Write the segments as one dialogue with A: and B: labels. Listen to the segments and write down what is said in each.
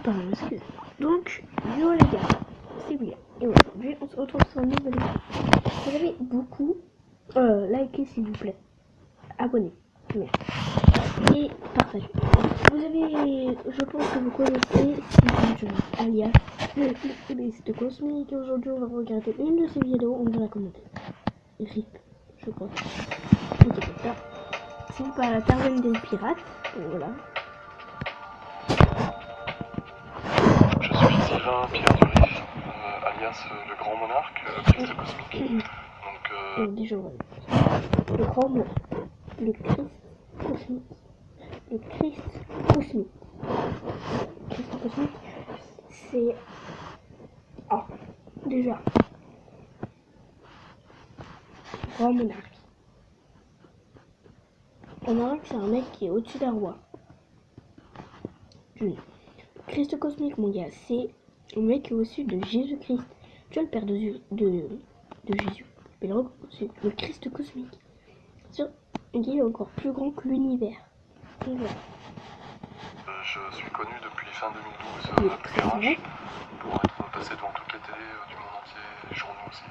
A: pardon, excusez. Donc, yo les gars, c'est William. Et aujourd'hui, on se retrouve sur une nouvelle vidéo. Vous avez beaucoup, likez s'il vous plaît. Abonnez, merci. Et partagez. Vous avez, je pense que vous connaissez Steven Jones, alias le spécialiste cosmique. Aujourd'hui, on va regarder une de ses vidéos, on va la commenter. RIP, je crois. Ok, comme ça. C'est pas la caverne des pirates, voilà.
B: Je suis Sylvain Pierre Durif, alias le Grand Monarque, le Christ cosmique. Donc,
A: déjà, ouais. Le grand mot, le Christ cosmique. Le Christ cosmique. Le Christ cosmique, c'est... Ah, déjà. Grand monarque. Un monarque, c'est un mec qui est au-dessus d'un roi. Le Christ cosmique, mon gars, c'est un mec qui est au-dessus de Jésus-Christ. Tu vois le père de Jésus. Mais le Christ cosmique. Il est encore plus grand que l'univers. Donc voilà.
B: je suis connu depuis fin 2012 à Garage pour être passé devant toutes les télés du monde entier, les journaux aussi,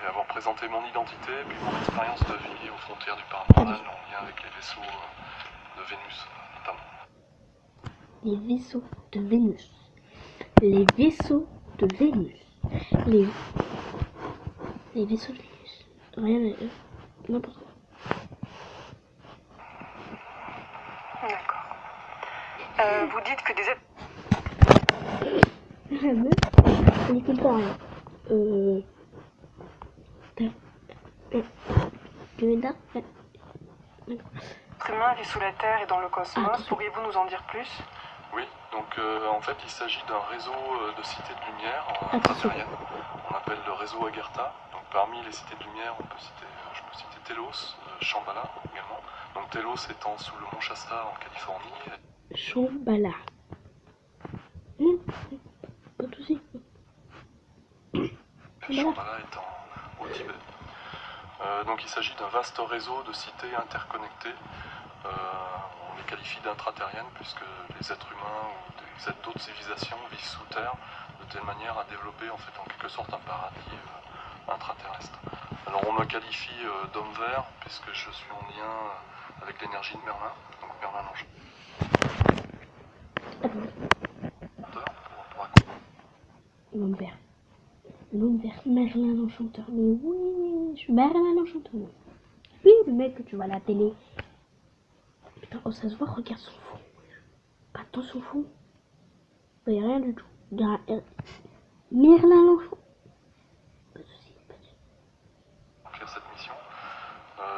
B: et avoir présenté mon identité et puis mon expérience de vie aux frontières du paranormal en lien avec les vaisseaux de Vénus notamment.
A: Les vaisseaux de Vénus. Les vaisseaux de Vénus. Les vaisseaux de Vénus. Rien, n'importe quoi.
C: D'accord. Vous dites que des êtres...
A: La meuf, on n'y comprend rien. Tu veux dire?
C: L'être humain vit sous la Terre et dans le cosmos. Pourriez-vous nous en dire plus?
B: Oui, donc en fait il s'agit d'un réseau de cités de lumière intraterriennes. On appelle le réseau Agartha. Donc parmi les cités de lumière, je peux citer Telos, Shambhala également. Donc Telos étant sous le mont Shasta en Californie.
A: Shambhala. Pas de soucis.
B: Shambhala étant au Tibet. Donc il s'agit d'un vaste réseau de cités interconnectées. On les qualifie d'intraterriennes puisque les êtres humains ou d'autres civilisations vivent sous terre de telle manière à développer en fait en quelque sorte un paradis intraterrestre. Alors on me qualifie d'homme vert puisque je suis en lien avec l'énergie de Merlin, donc Merlin l'Enchanteur.
A: L'homme vert. L'homme vert, Merlin l'Enchanteur. Mais oui, je suis Merlin l'Enchanteur. Oui, le mec que tu vois à la télé. Putain, oh, ça se voit, regarde son fond. Attends, son fond. Il n'y a rien du tout. Merlin l'Enchanteur. Pas de soucis, pas de soucis.
B: Faire cette mission.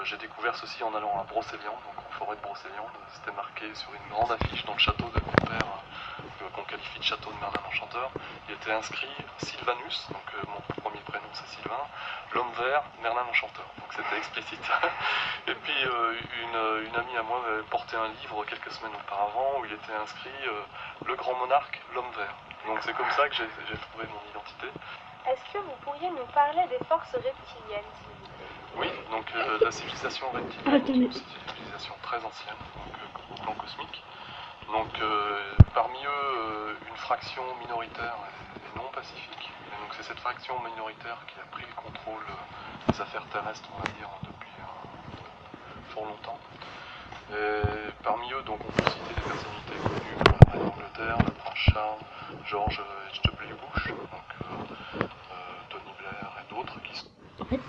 B: J'ai découvert ceci en allant à Brocéliande, donc en forêt de Brocéliande. C'était marqué sur une grande affiche dans le château de mon père, qu'on qualifie de château de Merlin l'Enchanteur. Il était inscrit Sylvanus, donc mon premier prénom c'est Sylvain, l'homme vert, Merlin l'Enchanteur. Donc c'était explicite. Et puis une amie à moi avait porté un livre quelques semaines auparavant où il était inscrit Le Grand Monarque, l'homme vert. Donc c'est comme ça que j'ai trouvé mon identité.
D: Est-ce que vous pourriez nous parler des forces reptiliennes, s'il vous plaît?
B: Oui, donc la civilisation reptilienne est une civilisation très ancienne, donc au plan cosmique. Donc parmi eux, une fraction minoritaire est non pacifique. Et donc c'est cette fraction minoritaire qui a pris le contrôle des affaires terrestres, on va dire, depuis fort longtemps. Et parmi eux, donc on peut citer des personnalités connues comme la reine d'Angleterre, le prince Charles, George H.W. Bush, donc Tony Blair et d'autres qui sont...
A: En fait,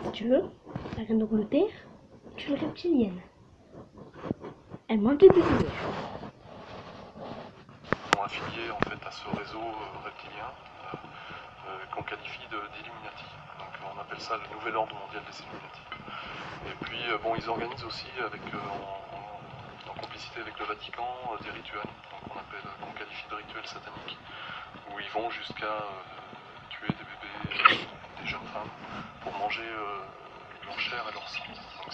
A: si tu veux, la reine d'Angleterre, tu es reptilienne. Elle mange des bébés.
B: Sont affiliés en fait à ce réseau reptilien qu'on qualifie d'Illuminati. Donc on appelle ça le nouvel ordre mondial des Illuminati. Et puis bon, ils organisent aussi avec en complicité avec le Vatican des rituels, qu'on qualifie de rituels sataniques, où ils vont jusqu'à tuer des bébés, des jeunes femmes, pour manger leur chair et leur sang. Donc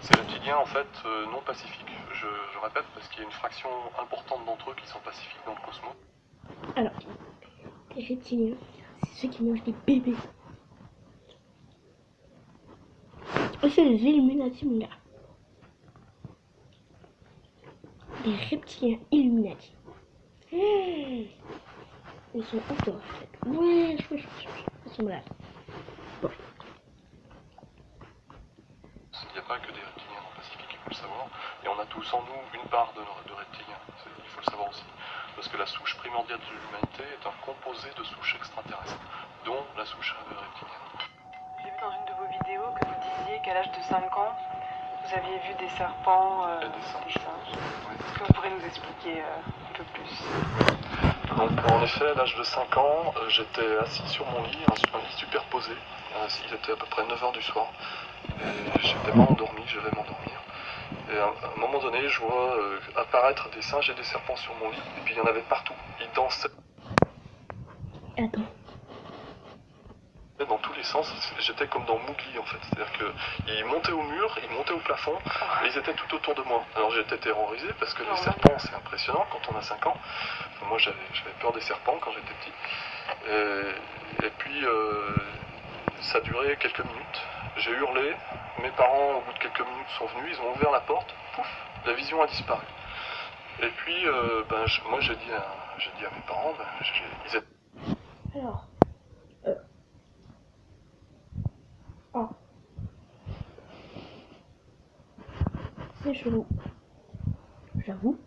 B: ces reptiliens en fait non pacifiques. Je répète parce qu'il y a une fraction importante d'entre eux qui sont pacifiques dans le cosmos.
A: Alors, les reptiliens, c'est ceux qui mangent des bébés. C'est les Illuminati, mon gars. Les reptiliens Illuminati. Ouais. Ils sont encore en fait. Ouais, ils sont malades. Bon.
B: Il n'y a pas que des reptiliens dans le Pacifique, il faut le savoir. Et on a tous en nous une part de reptiliens. Il faut le savoir aussi. Parce que la souche primordiale de l'humanité est un composé de souches extraterrestres, dont la souche reptilienne.
C: J'ai vu dans une de vos vidéos que vous disiez qu'à l'âge de 5 ans, vous aviez vu des serpents,
B: Et des singes. Oui.
C: Est-ce que vous pourrez nous expliquer un peu plus?
B: Donc en effet, à l'âge de 5 ans, j'étais assis sur mon lit, un lit superposé. Il était à peu près 9 h du soir. Et j'étais pas endormi, je vais m'endormir. Et à un moment donné, je vois apparaître des singes et des serpents sur mon lit. Et puis il y en avait partout. Ils dansaient
A: Attends.
B: dans tous les sens. J'étais comme dans Mowgli en fait. C'est-à-dire qu'ils montaient au mur, ils montaient au plafond, et ils étaient tout autour de moi. Alors j'étais terrorisé parce que les serpents, c'est impressionnant quand on a 5 ans. Enfin, moi j'avais peur des serpents quand j'étais petit. Et puis ça a duré quelques minutes. J'ai hurlé. Mes parents, au bout de quelques minutes, sont venus. Ils ont ouvert la porte. Pouf, la vision a disparu. Et puis, moi, j'ai dit à mes parents, ils étaient...
A: Alors. Oh. C'est chelou. J'avoue.